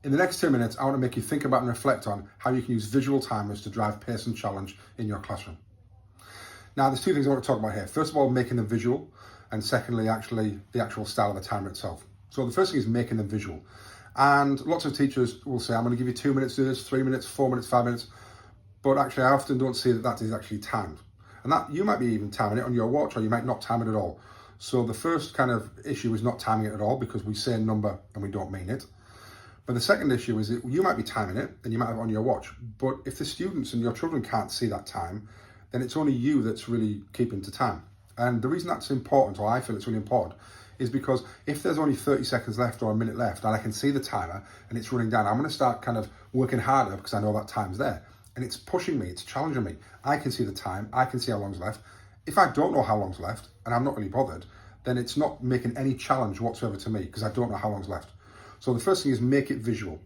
In the next 2 minutes, I want to make you think about and reflect on how you can use visual timers to drive pace and challenge in your classroom. Now, there's two things I want to talk about here. First of all, making them visual, and secondly, actually the actual style of the timer itself. So the first thing is making them visual. And lots of teachers will say, I'm going to give you 2 minutes to do this, 3 minutes, 4 minutes, 5 minutes. But actually, I often don't see that is actually timed. And that you might be even timing it on your watch, or you might not time it at all. So the first kind of issue is not timing it at all, because we say a number and we don't mean it. But the second issue is that you might be timing it and you might have it on your watch. But if the students and your children can't see that time, then it's only you that's really keeping to time. And the reason that's important, or I feel it's really important, is because if there's only 30 seconds left or a minute left and I can see the timer and it's running down, I'm going to start kind of working harder because I know that time's there. And it's pushing me, it's challenging me. I can see the time, I can see how long's left. If I don't know how long's left and I'm not really bothered, then it's not making any challenge whatsoever to me because I don't know how long's left. So the first thing is make it visual.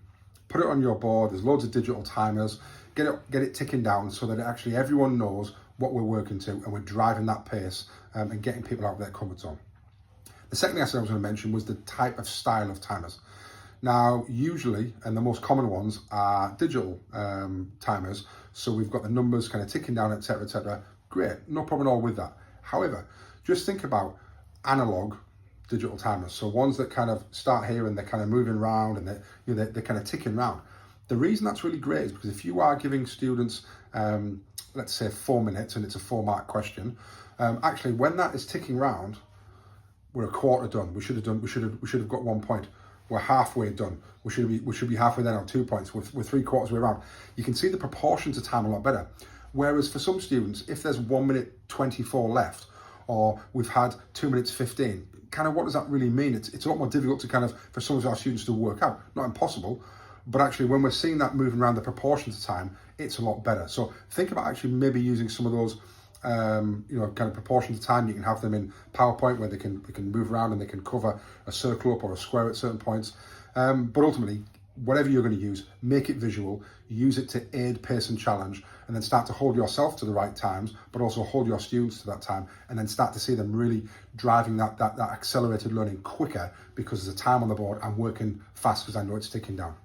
Put it on your board, there's loads of digital timers, get it ticking down so that actually everyone knows what we're working to and we're driving that pace and getting people out of their comfort zone. The second thing I said I was going to mention was the type of style of timers. Now, usually, and the most common ones are digital timers. So we've got the numbers kind of ticking down, etc., etc. Great, no problem at all with that. However, just think about analog digital timers. So ones that kind of start here and they're kind of moving around and they're kind of ticking around. The reason that's really great is because if you are giving students, let's say 4 minutes and it's a 4-mark question, actually when that is ticking round, we're a quarter done. We should have got 1 point. We're halfway done. We should be halfway there on 2 points. We're 3/4 way around. You can see the proportion to time a lot better. Whereas for some students, if there's 1 minute 24 left, or we've had 2 minutes 15, kind of what does that really mean? It's a lot more difficult to kind of, for some of our students to work out. Not impossible, but actually when we're seeing that moving around the proportion to time, it's a lot better. So think about actually maybe using some of those kind of proportion to time. You can have them in PowerPoint where they can move around and they can cover a circle up or a square at certain points. But ultimately, whatever you're going to use, make it visual, use it to aid pace and challenge, and then start to hold yourself to the right times, but also hold your students to that time, and then start to see them really driving that accelerated learning quicker because there's a time on the board. I'm working fast because I know it's ticking down.